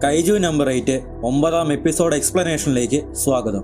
കൈജു number 8 9ാം episode എക്സ്പ്ലനേഷനിലേക്ക് സ്വാഗതം.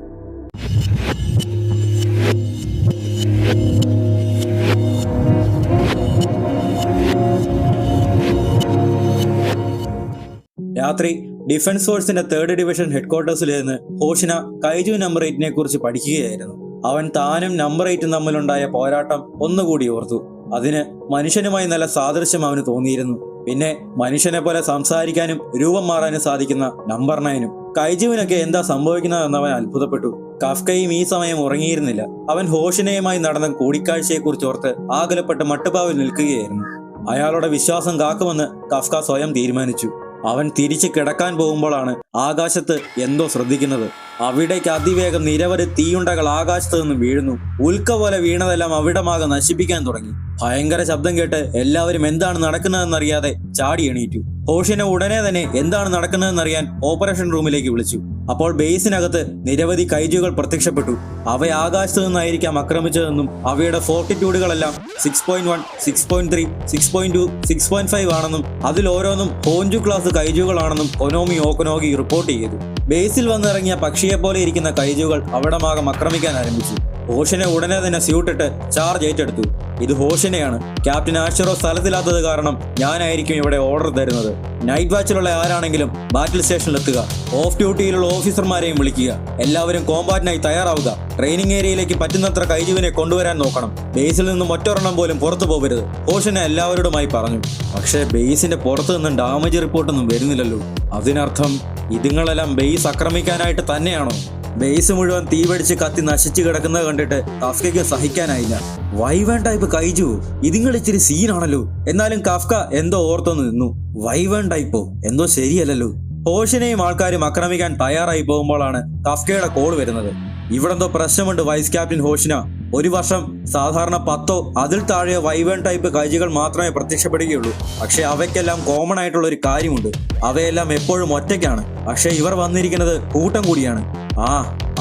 രാത്രി defence ഫോഴ്സിന്റെ 3rd ഡിവിഷൻ ഹെഡ്ക്വാർട്ടേഴ്സിൽ നിന്ന് ഹോഷിന കൈജു നമ്പർ 8നെ കുറിച്ച് പഠിക്കുകയായിരുന്നു. അവൻ താനും നമ്പർ 8 തമ്മിലുണ്ടായ പോരാട്ടം ഒന്നുകൂടി ഓർത്തു. അതിന് മനുഷ്യനുമായി നല്ല സാദൃശ്യം അവന് തോന്നിയിരുന്നു. പിന്നെ മനുഷ്യനെ പോലെ സംസാരിക്കാനും രൂപം മാറാനും സാധിക്കുന്ന നമ്പർ 9ഉം. കൈജുവിനൊക്കെ എന്താ സംഭവിക്കുന്നതെന്ന് അവൻ അത്ഭുതപ്പെട്ടു. കഫ്കയും ഈ സമയം ഉറങ്ങിയിരുന്നില്ല. അവൻ ഹോഷിനയുമായി നടന്ന കൂടിക്കാഴ്ചയെക്കുറിച്ച് ഓർത്ത് ആകുലപ്പെട്ട് മട്ടുപാവിൽ നിൽക്കുകയായിരുന്നു. അയാളുടെ വിശ്വാസം കാക്കുമെന്ന് കഫ്ക സ്വയം തീരുമാനിച്ചു. അവൻ തിരിച്ച് കിടക്കാൻ പോകുമ്പോഴാണ് ആകാശത്ത് എന്തോ ശ്രദ്ധിക്കുന്നത്. അവിടേക്ക് അതിവേഗം നിരവധി തീയുണ്ടകൾ ആകാശത്ത് നിന്ന് വീഴുന്നു. ഉൽക്ക പോലെ വീണതെല്ലാം അവിടമാകെ നശിപ്പിക്കാൻ തുടങ്ങി. ഭയങ്കര ശബ്ദം കേട്ട് എല്ലാവരും എന്താണ് നടക്കുന്നതെന്നറിയാതെ ചാടി എണീറ്റു. ഹോഷിനെ ഉടനെ തന്നെ എന്താണ് നടക്കുന്നതെന്നറിയാൻ ഓപ്പറേഷൻ റൂമിലേക്ക് വിളിച്ചു. അപ്പോൾ ബേസിനകത്ത് നിരവധി കൈജുകൾ പ്രത്യക്ഷപ്പെട്ടു. അവ ആകാശത്ത് നിന്നായിരിക്കാം ആക്രമിച്ചതെന്നും അവയുടെ ഫോർട്ടിറ്റ്യൂഡുകളെല്ലാം 6.1, 6.3, 6.2, 6.5 ആണെന്നും അതിൽ ഓരോന്നും ഹോഞ്ചു ക്ലാസ് കൈജുകളാണെന്നും ഒനോമി ഓക്കനോഗി റിപ്പോർട്ട് ചെയ്തു. ബേസിൽ വന്നിറങ്ങിയ പക്ഷിയെപ്പോലെ ഇരിക്കുന്ന കൈജുകൾ അവിടമാകം ആക്രമിക്കാൻ ആരംഭിച്ചു. ഹോഷിനെ ഉടനെ തന്നെ സ്യൂട്ടിട്ട് ചാർജ് ഏറ്റെടുത്തു. ഇത് ഹോഷിനെയാണ്. ക്യാപ്റ്റൻ ആഷറോ സ്ഥലത്തില്ലാത്തത് കാരണം ഞാനായിരിക്കും ഇവിടെ ഓർഡർ തരുന്നത്. നൈറ്റ് വാച്ചിലുള്ള ആരാണെങ്കിലും ബാറ്റിൽ സ്റ്റേഷനിലെത്തുക. ഓഫ് ഡ്യൂട്ടിയിലുള്ള ഓഫീസർമാരെയും വിളിക്കുക. എല്ലാവരും കോമ്പാറ്റിനായി തയ്യാറാവുക. ട്രെയിനിങ് ഏരിയയിലേക്ക് പറ്റുന്നത്ര കൈജുവിനെ കൊണ്ടുവരാൻ നോക്കണം. ബേസിൽ നിന്നും ഒറ്റൊരെണ്ണം പോലും പുറത്തു പോകരുത്, ഹോഷിനെ എല്ലാവരോടുമായി പറഞ്ഞു. പക്ഷേ ബേസിന്റെ പുറത്തു നിന്നും ഡാമേജ് റിപ്പോർട്ടൊന്നും വരുന്നില്ലല്ലോ. അതിനർത്ഥം ഇതുങ്ങളെല്ലാം ബേസ് ആക്രമിക്കാനായിട്ട് തന്നെയാണോ? ബേസ് മുഴുവൻ തീപിടിച്ച് കത്തി നശിച്ചു കിടക്കുന്നത് കണ്ടിട്ട് കഫ്കയ്ക്ക് സഹിക്കാനായില്ല. വൈവൺ ടൈപ്പ് കൈജു, ഇതിങ്ങൾ ഇച്ചിരി സീനാണല്ലോ. എന്നാലും കഫ്ക എന്തോ ഓർത്തൊന്ന് നിന്നു. വൈവൺ ടൈപ്പോ? എന്തോ ശരിയല്ലല്ലോ. ഹോഷിനെയും ആൾക്കാരും ആക്രമിക്കാൻ തയ്യാറായി പോകുമ്പോഴാണ് കഫ്കയുടെ കോൾ വരുന്നത്. ഇവിടെന്തോ പ്രശ്നമുണ്ട് വൈസ് ക്യാപ്റ്റൻ ഹോഷിന. ഒരു വർഷം സാധാരണ 10ഓ അതിൽ താഴെയോ വൈവൺ ടൈപ്പ് കൈജുകൾ മാത്രമേ പ്രത്യക്ഷപ്പെടുകയുള്ളൂ. പക്ഷെ അവയ്ക്കെല്ലാം കോമൺ ആയിട്ടുള്ള ഒരു കാര്യമുണ്ട്. അവയെല്ലാം എപ്പോഴും ഒറ്റയ്ക്കാണ്. പക്ഷെ ഇവർ വന്നിരിക്കുന്നത് കൂട്ടം കൂടിയാണ്.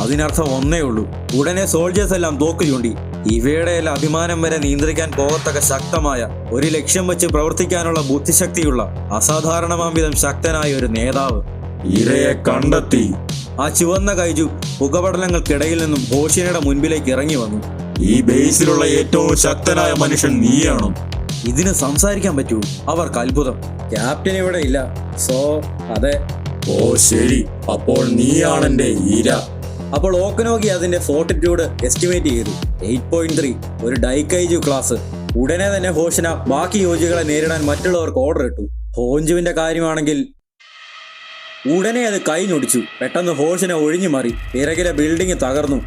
അതിനർത്ഥം ഒന്നേ ഉള്ളൂ. ഉടനെ സോൾജേഴ്സ് എല്ലാം തോക്ക് ചൂണ്ടി. ഇവയുടെ എല്ലാം അഭിമാനം വരെ നിയന്ത്രിക്കാൻ പോകത്തക്ക ശക്തമായ ഒരു ലക്ഷ്യം വെച്ച് പ്രവർത്തിക്കാനുള്ള ബുദ്ധിശക്തിയുള്ള അസാധാരണമാംവിധം ശക്തനായ ഒരു നേതാവ് ഇരയെ കണ്ടെത്തി. ആ ചുവന്ന കൈജു പുകപടലങ്ങൾക്കിടയിൽ നിന്നും ഹോഷിനയുടെ മുൻപിലേക്ക് ഇറങ്ങി വന്നു. ഈ ബേസിലുള്ള ഏറ്റവും ശക്തനായ മനുഷ്യൻ നീയാണോ? ഇതിന് സംസാരിക്കാൻ പറ്റൂ? അവർക്ക് അത്ഭുതം. ക്യാപ്റ്റൻ ഇവിടെ ഇല്ല. അതെ. ഓ ശരി, അപ്പോൾ നീയാണെന്റെ ഇര. അപ്പോൾ ഓക്കനോഗി അതിന്റെ ഫോർട്ടിറ്റ്യൂഡ് എസ്റ്റിമേറ്റ് ചെയ്തു. 8.3, ഒരു ഡൈക്കൈജു ക്ലാസ്. ഉടനെ തന്നെ ഹോഷിന ബാക്കി യോജികളെ നേരിടാൻ മറ്റുള്ളവർക്ക് ഓർഡർ ഇട്ടു. ഹോഞ്ചുവിന്റെ കാര്യമാണെങ്കിൽ ഉടനെ അത് കൈഞ്ഞൊടിച്ചു. പെട്ടെന്ന് ഹോഷിനെ ഒഴിഞ്ഞു മാറി. പിറകിലെ ബിൽഡിംഗ് തകർന്നു.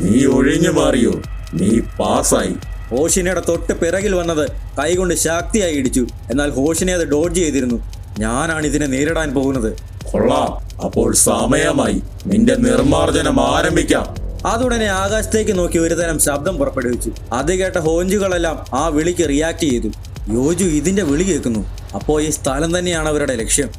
നീ ഒഴിഞ്ഞു മാറിയോ? നീ പാസായി. ഹോഷിനയുടെ തൊട്ട് പിറകിൽ വന്നത് കൈകൊണ്ട് ശക്തിയായി ഇടിച്ചു. എന്നാൽ ഹോഷിനെ അത് ഡോഡ്ജ് ചെയ്തിരുന്നു. ഞാനാണ് ഇതിനെ നേരിടാൻ പോകുന്നത്. കൊള്ളാം, അപ്പോൾ സമയമായി. നിന്റെ നിർമ്മാർജ്ജനം ആരംഭിക്കാം. അതുടനെ ആകാശത്തേക്ക് നോക്കി ഒരുതരം ശബ്ദം പുറപ്പെടുവിച്ചു. അത് കേട്ട ഹോഞ്ചുകളെല്ലാം ആ വിളിക്ക് റിയാക്ട് ചെയ്തു. യോജു ഇതിന്റെ വിളി കേൾക്കുന്നു. അപ്പോൾ ഈ സ്ഥലം തന്നെയാണ് അവരുടെ ലക്ഷ്യം.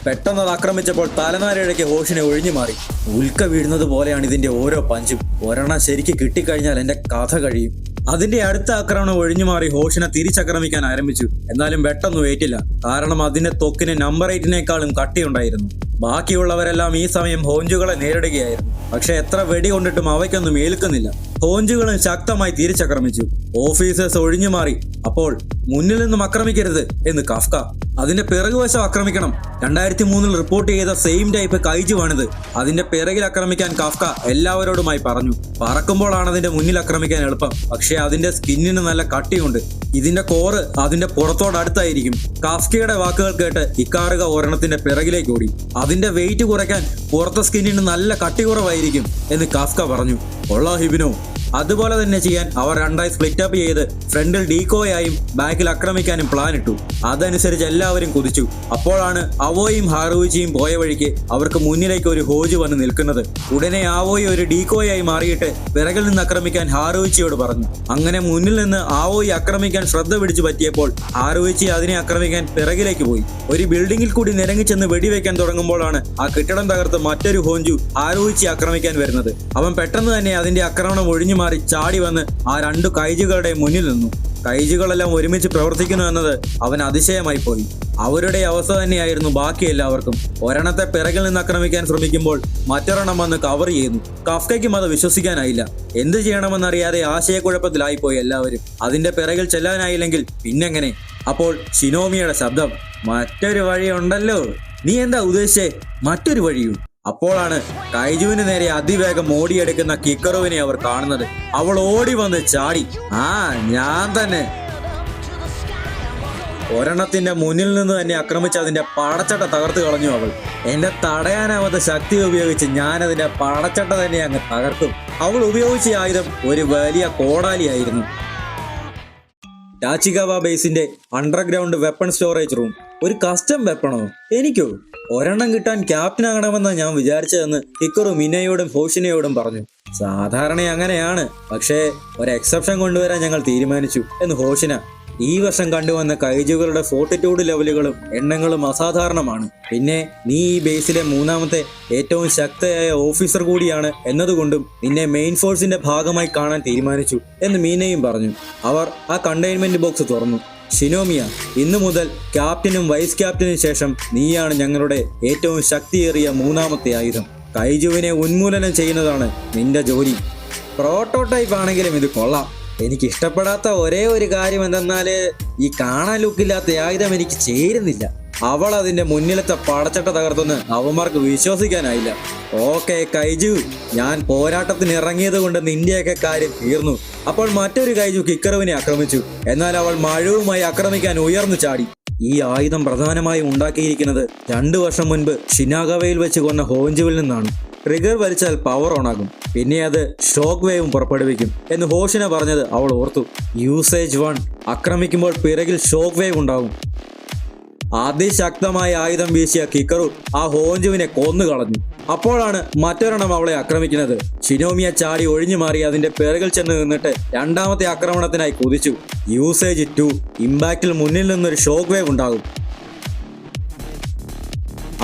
പെട്ടെന്ന് അത് ആക്രമിച്ചപ്പോൾ തലനാരിഴയ്ക്ക് ഹോഷിനെ ഒഴിഞ്ഞു മാറി. ഉൽക്ക വീഴുന്നത് പോലെയാണ് ഇതിന്റെ ഓരോ പഞ്ചും. ഒരെണ്ണം ശരിക്ക് കിട്ടിക്കഴിഞ്ഞാൽ എന്റെ കഥ കഴിയും. അതിന്റെ അടുത്ത ആക്രമണം ഒഴിഞ്ഞു മാറി ഹോഷിനെ തിരിച്ചാക്രമിക്കാൻ ആരംഭിച്ചു. എന്നാലും വെട്ടൊന്നും ഏറ്റില്ല. കാരണം അതിന്റെ ത്വക്കിന് നമ്പർ 8നേക്കാളും കട്ടിയുണ്ടായിരുന്നു. ബാക്കിയുള്ളവരെല്ലാം ഈ സമയം ഹോഞ്ചുകളെ നേരിടുകയായിരുന്നു. പക്ഷെ എത്ര വെടി കൊണ്ടിട്ടും അവയ്ക്കൊന്നും ഏൽക്കുന്നില്ല. ഹോഞ്ചുകളും ശക്തമായി തിരിച്ചാക്രമിച്ചു. ഓഫീസേഴ്സ് ഒഴിഞ്ഞു മാറി. അപ്പോൾ മുന്നിൽ നിന്നും ആക്രമിക്കരുത് എന്ന് കഫ്ക. അതിന്റെ പിറകുവശം ആക്രമിക്കണം. 2003 റിപ്പോർട്ട് ചെയ്ത സെയിം ടൈപ്പ് കൈജുവാണിത്. അതിന്റെ പിറകിൽ ആക്രമിക്കാൻ കഫ്ക എല്ലാവരോടുമായി പറഞ്ഞു. പറക്കുമ്പോഴാണ് അതിന്റെ മുന്നിൽ ആക്രമിക്കാൻ എളുപ്പം. പക്ഷെ അതിന്റെ സ്കിന്നിന് നല്ല കട്ടിയുണ്ട്. ഇതിന്റെ കോറ് അതിന്റെ പുറത്തോടടുത്തായിരിക്കും. കഫ്കയുടെ വാക്കുകൾ കേട്ട് ഇക്കാറുക ഒരെണ്ണത്തിന്റെ പിറകിലേക്ക് ഓടി. അതിന്റെ വെയിറ്റ് കുറയ്ക്കാൻ പുറത്തെ സ്കിന്നിന് നല്ല കട്ടി കുറവായിരിക്കും എന്ന് കഫ്ക പറഞ്ഞു. കൊള്ളാം ഹിബിനോ. അതുപോലെ തന്നെ ചെയ്യാൻ അവർ രണ്ടായി സ്പ്ലിറ്റ് അപ്പ് ചെയ്ത് ഫ്രണ്ടിൽ ഡീക്കോയായും ബാക്കിൽ ആക്രമിക്കാനും പ്ലാൻ ഇട്ടു. അതനുസരിച്ച് എല്ലാവരും കുതിച്ചു. അപ്പോഴാണ് അവോയും ഹാറൂച്ചിയും പോയ വഴിക്ക് അവർക്ക് മുന്നിലേക്ക് ഒരു ഹോജു വന്ന് നിൽക്കുന്നത്. ഉടനെ ആവോയി ഒരു ഡീക്കോയായി മാറിയിട്ട് പിറകിൽ നിന്ന് ആക്രമിക്കാൻ ഹാറൂച്ചിയോട് പറഞ്ഞു. അങ്ങനെ മുന്നിൽ നിന്ന് ആവോയി ആക്രമിക്കാൻ ശ്രദ്ധ പിടിച്ചു പറ്റിയപ്പോൾ ഹാറൂച്ചി അതിനെ ആക്രമിക്കാൻ പിറകിലേക്ക് പോയി. ഒരു ബിൽഡിംഗിൽ കൂടി നിരങ്ങിച്ചെന്ന് വെടിവെക്കാൻ തുടങ്ങുമ്പോഴാണ് ആ കെട്ടിടം തകർത്ത് മറ്റൊരു ഹോഞ്ചു ഹാറൂച്ചി ആക്രമിക്കാൻ വരുന്നത്. അവൻ പെട്ടെന്ന് തന്നെ അതിന്റെ ആക്രമണം ഒഴിഞ്ഞു മാറി ചാടി വന്ന് ആ 2 കൈജുകളുടെ മുന്നിൽ നിന്നു. കൈജുകളെല്ലാം ഒരുമിച്ച് പ്രവർത്തിക്കുന്നു എന്നത് അവൻ അതിശയമായി പോയി. അവരുടെ അവസ്ഥ തന്നെയായിരുന്നു ബാക്കി എല്ലാവർക്കും. ഒരെണ്ണത്തെ പിറകിൽ നിന്ന് ആക്രമിക്കാൻ ശ്രമിക്കുമ്പോൾ മറ്റൊരെണ്ണം വന്ന് കവർ ചെയ്യുന്നു. കഫ്കയ്ക്കും അത് വിശ്വസിക്കാനായില്ല. എന്ത് ചെയ്യണമെന്നറിയാതെ ആശയക്കുഴപ്പത്തിലായിപ്പോയി എല്ലാവരും. അതിന്റെ പിറകിൽ ചെല്ലാനായില്ലെങ്കിൽ പിന്നെങ്ങനെ? അപ്പോൾ ഷിനോമിയുടെ ശബ്ദം, മറ്റൊരു വഴിയുണ്ടല്ലോ. നീ എന്താ ഉദ്ദേശിച്ചേ? മറ്റൊരു വഴിയും? അപ്പോഴാണ് കൈജുവിന് നേരെ അതിവേഗം ഓടിയെടുക്കുന്ന കിക്കറുവിനെ അവർ കാണുന്നത്. അവൾ ഓടി വന്ന് ചാടി. ഞാൻ തന്നെ. ഒരെണ്ണത്തിന്റെ മുന്നിൽ നിന്ന് തന്നെ ആക്രമിച്ച് അതിന്റെ പടച്ചട്ട തകർത്ത് കളഞ്ഞു അവൾ. എന്റെ തടയാനാവാത്ത ശക്തി ഉപയോഗിച്ച് ഞാൻ അതിന്റെ പടച്ചട്ട തന്നെ അങ്ങ് തകർക്കും. അവൾ ഉപയോഗിച്ച ആയുധം ഒരു വലിയ കോടാലിയായിരുന്നു. ടാച്ചിഗാവ ബേസിന്റെ അണ്ടർഗ്രൗണ്ട് വെപ്പൺ സ്റ്റോറേജ് റൂം. ഒരു കസ്റ്റം വെപ്പണോ? എനിക്കോ? ഒരെണ്ണം കിട്ടാൻ ക്യാപ്റ്റൻ ആകണമെന്നാണ് ഞാൻ വിചാരിച്ചതെന്ന് കിക്കറു മിനയോടും ഹോഷിനയോടും പറഞ്ഞു. സാധാരണ അങ്ങനെയാണ്, പക്ഷേ ഒരു എക്സെപ്ഷൻ കൊണ്ടുവരാൻ ഞങ്ങൾ തീരുമാനിച്ചു എന്ന് ഹോഷിന. ഈ വർഷം കണ്ടുവന്ന കൈജുകളുടെ ഫോർട്ടിറ്റ്യൂഡ് ലെവലുകളും എണ്ണങ്ങളും അസാധാരണമാണ്. പിന്നെ നീ ഈ ബേസിലെ മൂന്നാമത്തെ ഏറ്റവും ശക്തയായ ഓഫീസർ കൂടിയാണ് എന്നതുകൊണ്ടും നിന്നെ മെയിൻ ഫോഴ്സിന്റെ ഭാഗമായി കാണാൻ തീരുമാനിച്ചു എന്ന് മീനയും പറഞ്ഞു. അവർ ആ കണ്ടെയ്ൻമെന്റ് ബോക്സ് തുറന്നു. ഷിനോമിയ, ഇന്നു മുതൽ ക്യാപ്റ്റനും വൈസ് ക്യാപ്റ്റനും ശേഷം നീയാണ് ഞങ്ങളുടെ ഏറ്റവും ശക്തിയേറിയ മൂന്നാമത്തെ ആയുധം. കൈജുവിനെ ഉന്മൂലനം ചെയ്യുന്നതാണ് നിന്റെ ജോലി. പ്രോട്ടോടൈപ്പ് ആണെങ്കിലും ഇത് കൊള്ളാം. എനിക്ക് ഇഷ്ടപ്പെടാത്ത ഒരേ ഒരു കാര്യം എന്തെന്നാല് ഈ കാണാൻ ലുക്കില്ലാത്ത ആയുധം എനിക്ക് ചേരുന്നില്ല. അവൾ അതിന്റെ മുന്നിലത്തെ പടച്ചട്ട തകർത്തെന്ന് അവന്മാർക്ക് വിശ്വസിക്കാനായില്ല. ഓക്കെ കൈജു, ഞാൻ പോരാട്ടത്തിന് ഇറങ്ങിയത് കൊണ്ട് നിന്റെയൊക്കെ കാര്യം തീർന്നു. അപ്പോൾ മറ്റൊരു കൈജു കിക്കറുവിനെ ആക്രമിച്ചു. എന്നാൽ അവൾ മഴവുമായി ആക്രമിക്കാൻ ഉയർന്നു ചാടി. ഈ ആയുധം പ്രധാനമായും ഉണ്ടാക്കിയിരിക്കുന്നത് 2 വർഷം മുൻപ് ഷിനാഗവയിൽ വെച്ച് കൊന്ന ഹോഞ്ചുവിൽ നിന്നാണ്. ട്രിഗർ വലിച്ചാൽ പവർ ഓൺ ആകും, പിന്നെ അത് ഷോക്ക് വേവും പുറപ്പെടുവിക്കും എന്ന് ഹോഷിന പറഞ്ഞത് അവൾ ഓർത്തു. യൂസേജ് 1. ആക്രമിക്കുമ്പോൾ പിറകിൽ ഷോക്ക് വേവ് ഉണ്ടാകും. അതിശക്തമായ ആയുധം വീശിയ കിക്കറു ആ ഹോഞ്ചുവിനെ കൊന്നുകളഞ്ഞു. അപ്പോഴാണ് മറ്റൊരെണ്ണം അവളെ ആക്രമിക്കുന്നത്. ഷിനോമിയ ചാടി ഒഴിഞ്ഞു മാറി അതിന്റെ പിറകിൽ ചെന്ന് നിന്നിട്ട് രണ്ടാമത്തെ ആക്രമണത്തിനായി കുതിച്ചു. യൂസേജ് 2. ഇമ്പാക്റ്റിൽ മുന്നിൽ നിന്നൊരു ഷോക്ക് വേവ് ഉണ്ടാകും.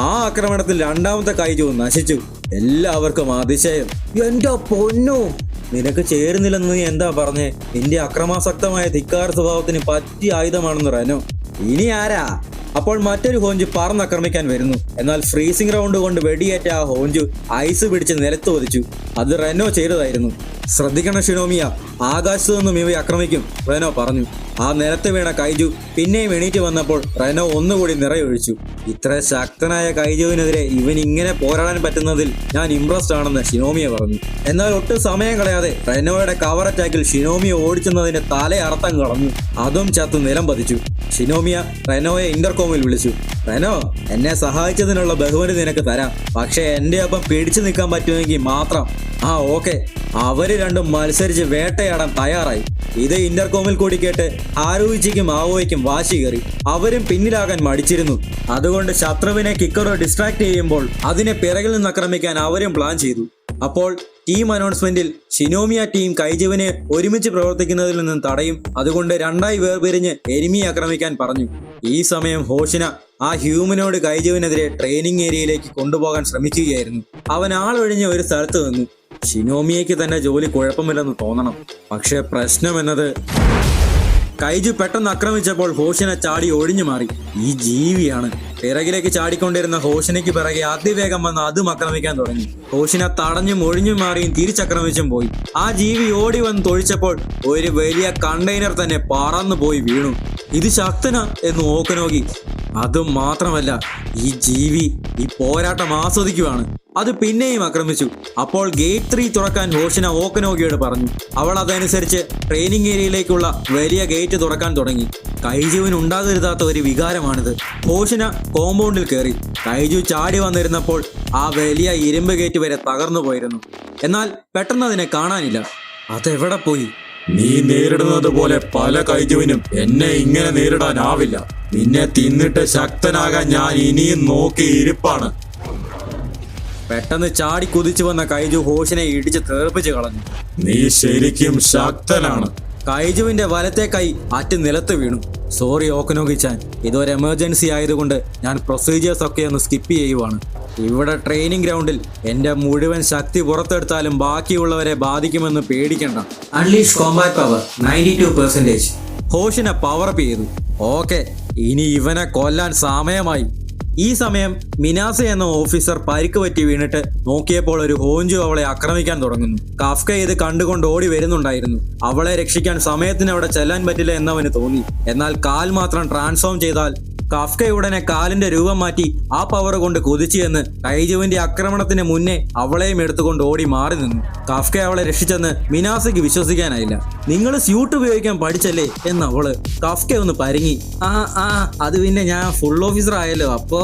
ആ ആക്രമണത്തിൽ രണ്ടാമത്തെ കൈജു നശിച്ചു. എല്ലാവർക്കും അതിശയം. എന്റെ പൊന്നോ, നിനക്ക് ചേരുന്നില്ലെന്ന് നീ എന്താ പറഞ്ഞേ? നിന്റെ അക്രമാസക്തമായ ധിക്കാര സ്വഭാവത്തിന് പറ്റിയ ആയുധമാണെന്ന് റെനോ. ഇനി ആരാ? അപ്പോൾ മറ്റൊരു ഹോഞ്ചു പറന്നാക്രമിക്കാൻ വരുന്നു. എന്നാൽ ഫ്രീസിംഗ് റൗണ്ട് കൊണ്ട് വെടിയേറ്റ ആ ഹോഞ്ചു ഐസ് പിടിച്ച് നിലത്ത് ഒതിച്ചു. അത് റെനോ ചെയ്തതായിരുന്നു. ശ്രദ്ധിക്കണം ഷിനോമിയ, ആകാശത്തു നിന്നും ഇവയെ ആക്രമിക്കും, റെനോ പറഞ്ഞു. ആ നിലത്ത് വീണ കൈജു പിന്നെയും എണീറ്റ് വന്നപ്പോൾ റെനോ ഒന്നുകൂടി നിറയൊഴിച്ചു. ഇത്ര ശക്തനായ കൈജുവിനെതിരെ ഇവൻ ഇങ്ങനെ പോരാടാൻ പറ്റുന്നതിൽ ഞാൻ ഇംപ്രസ്ഡ് ആണെന്ന് ഷിനോമിയ പറഞ്ഞു. എന്നാൽ ഒട്ടും സമയം കളയാതെ റെനോയുടെ കവർ അറ്റാക്കിൽ ഷിനോമിയ ഓടിച്ചെന്നതിന്റെ തല അർത്ഥം കളഞ്ഞു. അതും ചത്തു നിലം പതിച്ചു. ഷിനോമിയ റെനോയെ ഇന്റർകോമിൽ വിളിച്ചു. റെനോ, എന്നെ സഹായിച്ചതിനുള്ള ബഹുമതി നിനക്ക് തരാം, പക്ഷെ എന്റെ ഒപ്പം പിടിച്ചു നിൽക്കാൻ പറ്റുമെങ്കിൽ മാത്രം. ഓക്കെ. അവര് രണ്ടും മത്സരിച്ച് വേട്ടയാടാൻ തയ്യാറായി. ഇത് ഇന്റർകോമിൽ കൂടി കേട്ട് ഹാരൂയിച്ചിക്കും ആവോയ്ക്കും വാശി കയറി. അവരും പിന്നിലാകാൻ മടിച്ചിരുന്നു. അതുകൊണ്ട് ശത്രുവിനെ കിക്കറോ ഡിസ്ട്രാക്ട് ചെയ്യുമ്പോൾ അതിനെ പിറകിൽ നിന്ന് ആക്രമിക്കാൻ അവരും പ്ലാൻ ചെയ്തു. അപ്പോൾ ടീം അനൗൺസ്മെന്റിൽ ഷിനോമിയ ടീം കൈജുവിനെ ഒരുമിച്ച് പ്രവർത്തിക്കുന്നതിൽ നിന്നും തടയും, അതുകൊണ്ട് 2ആയി വേർപിരിഞ്ഞ് എനിമിയെ ആക്രമിക്കാൻ പറഞ്ഞു. ഈ സമയം ഹോഷിന ആ ഹ്യൂമനോട് കൈജുവിനെതിരെ ട്രെയിനിങ് ഏരിയയിലേക്ക് കൊണ്ടുപോകാൻ ശ്രമിക്കുകയായിരുന്നു. അവൻ ആളൊഴിഞ്ഞ ഒരു സ്ഥലത്ത് നിന്നു. ഷിനോമിയയ്ക്ക് തന്നെ ജോലി കുഴപ്പമില്ലെന്ന് തോന്നണം. പക്ഷെ പ്രശ്നം എന്നത്, കൈജു പെട്ടെന്ന് ആക്രമിച്ചപ്പോൾ ഹോഷിന ചാടി ഒഴിഞ്ഞു മാറി. ഈ ജീവിയാണ്. പിറകിലേക്ക് ചാടിക്കൊണ്ടിരുന്ന ഹോഷിനയ്ക്ക് പിറകെ അതിവേഗം വന്ന് അതും ആക്രമിക്കാൻ തുടങ്ങി. ഹോഷിന തടഞ്ഞും ഒഴിഞ്ഞു മാറിയും തിരിച്ചാക്രമിച്ചും പോയി. ആ ജീവി ഓടി വന്ന് തൊഴിച്ചപ്പോൾ ഒരു വലിയ കണ്ടെയ്നർ തന്നെ പറന്നു പോയി വീണു. ഇത് ശക്തനാ എന്ന് ഓക്കനോഗി. അതും മാത്രമല്ല, ഈ ജീവി ഈ പോരാട്ടം ആസ്വദിക്കുവാണ്. അത് പിന്നെയും ആക്രമിച്ചു. അപ്പോൾ ഗേറ്റ് 3 തുറക്കാൻ ഹോഷിന ഓക്കനോഗിയോട് പറഞ്ഞു. അവൾ അതനുസരിച്ച് ട്രെയിനിങ് ഏരിയയിലേക്കുള്ള വലിയ ഗേറ്റ് തുറക്കാൻ തുടങ്ങി. കൈജുവിന് ഉണ്ടാകരുതാത്ത ഒരു വികാരമാണിത്. ഹോഷിന കോമ്പൗണ്ടിൽ കയറി. കൈജു ചാടി വന്നിരുന്നപ്പോൾ ആ വലിയ ഇരുമ്പ് ഗേറ്റ് വരെ തകർന്നു പോയിരുന്നു. എന്നാൽ പെട്ടെന്ന് അതിനെ കാണാനില്ല. അതെവിടെ പോയി? നീ നേരിടുന്നത് പോലെ പല കൈജുവിനും എന്നെ ഇങ്ങനെ നേരിടാനാവില്ല. നിന്നെ തിന്നിട്ട് ശക്തനാകാൻ ഞാൻ ഇനിയും നോക്കിയിരിപ്പാണ്. പെട്ടെന്ന് ചാടി കുതിച്ചു വന്ന കൈജു ഹോഷിനെ ഇടിച്ച് തെറിപ്പിച്ച് കളഞ്ഞു. നീ ശരിക്കും ശക്തനാണ്. കൈജുവിന്റെ വലത്തെ കൈ അറ്റ് നിലത്ത് വീണു. സോറി ഓക്കനോഗി-ചാൻ, ഇതൊരു എമർജൻസി ആയതുകൊണ്ട് ഞാൻ പ്രൊസീജിയേഴ്സ് ഒക്കെ ഒന്ന് സ്കിപ്പ് ചെയ്യുവാണ്. ഇവിടെ ട്രെയിനിങ് ഗ്രൗണ്ടിൽ എന്റെ മുഴുവൻ ശക്തി പുറത്തെടുത്താലും ബാക്കിയുള്ളവരെ ബാധിക്കുമെന്ന് പേടിക്കണ്ട. Unleash combat power 92%. ഹോഷിനെ പവർ അപ്പ് ചെയ്തു. ഓക്കെ, ഇനി ഇവനെ കൊല്ലാൻ സമയമായി. ഈ സമയം മിനാസ എന്ന ഓഫീസർ പരിക്ക് പറ്റി വീണിട്ട് നോക്കിയപ്പോൾ ഒരു ഹോഞ്ചു അവളെ ആക്രമിക്കാൻ തുടങ്ങുന്നു. കാഫ്ക ഇത് കണ്ടുകൊണ്ട് ഓടി വരുന്നുണ്ടായിരുന്നു. അവളെ രക്ഷിക്കാൻ സമയത്തിന് അവിടെ ചെല്ലാൻ പറ്റില്ല എന്നവന് തോന്നി. എന്നാൽ കാൽ മാത്രം ട്രാൻസ്ഫോം ചെയ്താൽ കാഫ്ക ഉടനെ കാലിന്റെ രൂപം മാറ്റി ആ പവർ കൊണ്ട് കുതിച്ചു എന്ന് കൈജുവിന്റെ ആക്രമണത്തിന് മുന്നേ അവളെയും എടുത്തുകൊണ്ട് ഓടി മാറി നിന്നു. കാഫ്ക അവളെ രക്ഷിച്ചെന്ന് മിനാസയ്ക്ക് വിശ്വസിക്കാനായില്ല. നിങ്ങൾ സ്യൂട്ട് ഉപയോഗിക്കാൻ പഠിച്ചല്ലേ എന്ന് അവള്. കാഫ്ക ഒന്ന് പരുങ്ങി. അത് പിന്നെ ഞാൻ ഫുൾ ഓഫീസർ ആയല്ലോ. അപ്പോ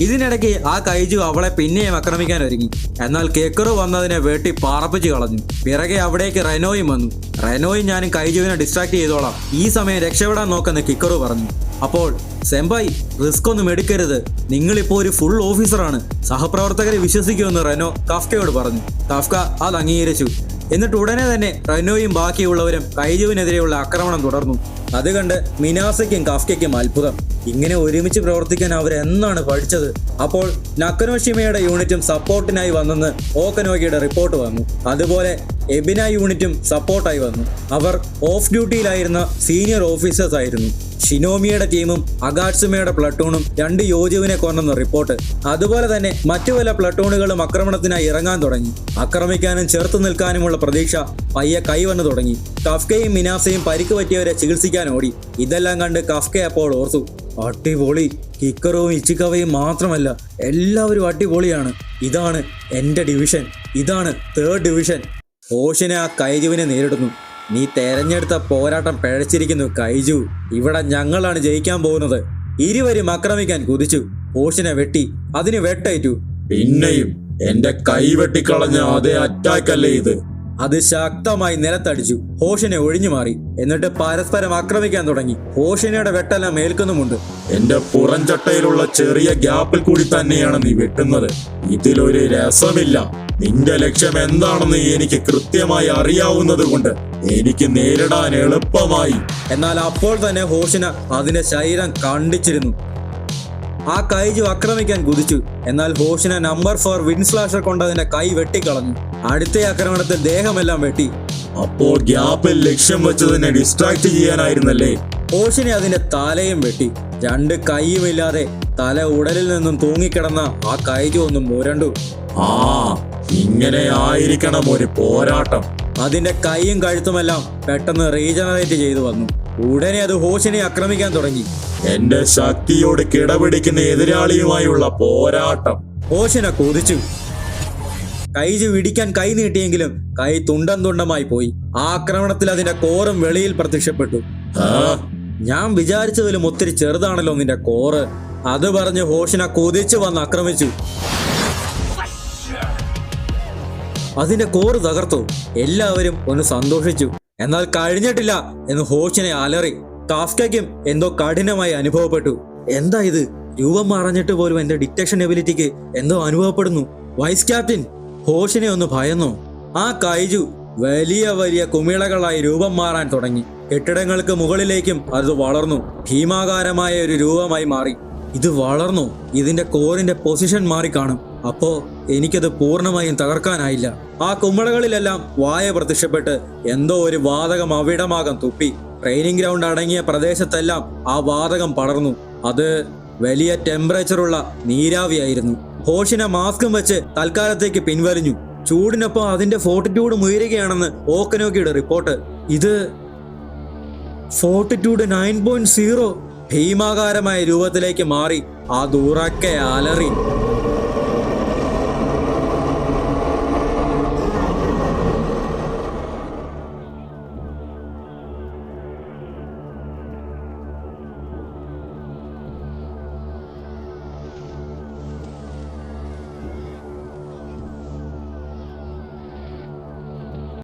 ഇതിനിടയ്ക്ക് ആ കൈജു അവളെ പിന്നെയും ആക്രമിക്കാൻ ഒരുങ്ങി. എന്നാൽ കേക്കറു വന്നതിനെ വെട്ടി പാറപ്പിച്ച് കളഞ്ഞു. പിറകെ അവിടേക്ക് റെനോയും വന്നു. റെനോയും ഞാനും കൈജുവിനെ ഡിസ്ട്രാക്ട് ചെയ്തോളാം, ഈ സമയം രക്ഷപ്പെടാൻ നോക്കുന്ന കിക്കറു പറഞ്ഞു. അപ്പോൾ സെമ്പായി, റിസ്ക് ഒന്നും എടുക്കരുത്, നിങ്ങളിപ്പോ ഒരു ഫുൾ ഓഫീസറാണ്, സഹപ്രവർത്തകരെ വിശ്വസിക്കുമെന്ന് റെനോ കാഫ്കയോട് പറഞ്ഞു. കാഫ്ക അത് അംഗീകരിച്ചു. എന്നിട്ട് ഉടനെ തന്നെ റെനോയും ബാക്കിയുള്ളവരും കൈജുവിനെതിരെയുള്ള ആക്രമണം തുടർന്നു. അത് കണ്ട് മിനാസയ്ക്കും കാഫ്കയ്ക്കും അത്ഭുതം. ഇങ്ങനെ ഒരുമിച്ച് പ്രവർത്തിക്കാൻ അവരെന്നാണ് പഠിച്ചത്? അപ്പോൾ നക്കനോഷിമയുടെ യൂണിറ്റും സപ്പോർട്ടിനായി വന്നെന്ന് ഓക്കനോഗിയുടെ റിപ്പോർട്ട് വന്നു. അതുപോലെ എബിന യൂണിറ്റും സപ്പോർട്ടായി വന്നു. അവർ ഓഫ് ഡ്യൂട്ടിയിലായിരുന്ന സീനിയർ ഓഫീസേഴ്സ് ആയിരുന്നു. ഷിനോമിയുടെ ടീമും അഗാട്സുമയുടെ പ്ലട്ടൂണും 2 യോജുവിനെ കൊന്നെന്ന് റിപ്പോർട്ട്. അതുപോലെ തന്നെ മറ്റു പല പ്ലട്ടൂണുകളും ആക്രമണത്തിനായി ഇറങ്ങാൻ തുടങ്ങി. ആക്രമിക്കാനും ചെറുത്തു നിൽക്കാനുമുള്ള പ്രതീക്ഷ പയ്യെ കൈവന്നു തുടങ്ങി. കഫ്കയും മിനാസയും പരിക്ക് പറ്റിയവരെ ചികിത്സിക്കാൻ ഓടി. ഇതെല്ലാം കണ്ട് കഫ്ക അപ്പോൾ ഓർത്തു, അടിപൊളി, കിക്കറും ഇച്ചിക്കവയും മാത്രമല്ല, എല്ലാവരും അടിപൊളിയാണ്. ഇതാണ് എന്റെ ഡിവിഷൻ, ഇതാണ് 3rd ഡിവിഷൻ. ഹോഷിനെ ആ കൈജുവിനെ നേരിടുന്നു. നീ തെരഞ്ഞെടുത്ത പോരാട്ടം പിഴച്ചിരിക്കുന്നു കൈജു. ഇവിടെ ഞങ്ങളാണ് ജയിക്കാൻ പോകുന്നത്. ഇരുവരും ആക്രമിക്കാൻ കുതിച്ചു. ഹോഷിനെ വെട്ടി, അതിന് വെട്ടേറ്റു. പിന്നെയും എന്റെ കൈ വെട്ടിക്കളഞ്ഞ അതേ അറ്റാക്കല്ലേ ഇത്? അത് ശക്തമായി നിലത്തടിച്ചു. ഹോഷിനെ ഒഴിഞ്ഞു മാറി. എന്നിട്ട് പരസ്പരം ആക്രമിക്കാൻ തുടങ്ങി. ഹോഷിനയുടെ വെട്ടെല്ലാം ഏൽക്കുന്നുമുണ്ട്. എന്റെ പുറംചട്ടയിലുള്ള ചെറിയ ഗ്യാപ്പിൽ കൂടി തന്നെയാണ് നീ വെട്ടുന്നത്. ഇതിലൊരു രസമില്ല. നിന്റെ ലക്ഷ്യം എന്താണെന്ന് എനിക്ക് കൃത്യമായി അറിയാവുന്നത് കൊണ്ട് എനിക്ക് നേരിടാൻ എളുപ്പമായി. എന്നാൽ അപ്പോൾ തന്നെ ഹോഷിന അതിന്റെ ശരീരം കണ്ടിച്ചിരുന്നു. ആ കൈജു ആക്രമിക്കാൻ കുതിച്ചു. എന്നാൽ ഹോഷിന നമ്പർ 4 വിൻസ്ലാഷർ കൊണ്ട് അതിന്റെ കൈ വെട്ടിക്കളഞ്ഞു. അടുത്ത ആക്രമണത്തിൽ ദേഹമെല്ലാം വെട്ടി. അപ്പോൾ ഗ്യാപ്പിൽ ലക്ഷ്യം വെച്ചതിനെ ഡിസ്ട്രാക്ട് ചെയ്യാനായിരുന്നല്ലേ? ഹോഷിനെ അതിന്റെ തലയും വെട്ടി. 2 കൈയുമില്ലാതെ തല ഉടലിൽ നിന്നും തൂങ്ങിക്കിടന്ന ആ കൈജു ഒന്നും മുരണ്ടു. ഇങ്ങനെ ആയിരിക്കണം ഒരു പോരാട്ടം. അതിന്റെ കൈയും കഴുത്തുമെല്ലാം പെട്ടെന്ന് റീജനറേറ്റ് ചെയ്തു വന്നു. ഉടനെ അത് ഹോഷിനെ ആക്രമിക്കാൻ തുടങ്ങി. എന്റെ ശക്തിയോട് കിടപിടിക്കുന്ന എതിരാളിയുമായുള്ള പോരാട്ടം. ഹോഷിന കുതിച്ചു. കൈജു ഇടിക്കാൻ കൈ നീട്ടിയെങ്കിലും കൈ തുണ്ടം തുണ്ടമായി പോയി. ആ ആക്രമണത്തിൽ അതിന്റെ കോറും വെളിയിൽ പ്രത്യക്ഷപ്പെട്ടു. ഞാൻ വിചാരിച്ചതിലും ഒത്തിരി ചെറുതാണല്ലോ നിന്റെ കോറ്, അത് പറഞ്ഞ് ഹോഷിന കുതിച്ചു വന്ന് ആക്രമിച്ചു. അതിന്റെ കോറ് തകർത്തു. എല്ലാവരും ഒന്ന് സന്തോഷിച്ചു. എന്നാൽ കഴിഞ്ഞിട്ടില്ല എന്ന് ഹോഷിനെ അലറി. കാഫ്കയ്ക്കും എന്തോ കഠിനമായി അനുഭവപ്പെട്ടു. എന്താ ഇത്? രൂപം മറഞ്ഞിട്ട് പോലും എന്റെ ഡിറ്റക്ഷൻ എബിലിറ്റിക്ക് എന്തോ അനുഭവപ്പെടുന്നു. വൈസ് ക്യാപ്റ്റൻ, ഹോഷിനെ ഒന്ന് ഭയന്നു. ആ കൈജു വലിയ വലിയ കുമിളകളായി രൂപം മാറാൻ തുടങ്ങി. കെട്ടിടങ്ങൾക്ക് മുകളിലേക്കും അത് വളർന്നു. ഭീമാകാരമായ ഒരു രൂപമായി മാറി. ഇത് വളർന്നു. ഇതിന്റെ കോറിന്റെ പൊസിഷൻ മാറിക്കാണും. അപ്പോ എനിക്കത് പൂർണ്ണമായും തകർക്കാനായില്ല. ആ കുമിളകളിലെല്ലാം വായ പ്രത്യക്ഷപ്പെട്ട് എന്തോ ഒരു വാതകം അവിടമാകം തുപ്പി. ട്രെയിനിങ് ഗ്രൗണ്ട് അടങ്ങിയ പ്രദേശത്തെല്ലാം ആ വാതകം പടർന്നു. അത് വലിയ ടെമ്പറേച്ചറുള്ള നീരാവിയായിരുന്നു. ഹോഷിന മാസ്കും വെച്ച് തൽക്കാലത്തേക്ക് പിൻവലിഞ്ഞു. ചൂടിനൊപ്പം അതിന്റെ ഫോർട്ടിറ്റ്യൂഡും ഉയരുകയാണെന്ന് ഓക്കനോക്കിയുടെ റിപ്പോർട്ട്. ഇത് ഫോർട്ടിറ്റ്യൂഡ് 9.0 ഭീമാകാരമായ രൂപത്തിലേക്ക് മാറി. ആ ദൂറക്കെ അലറി.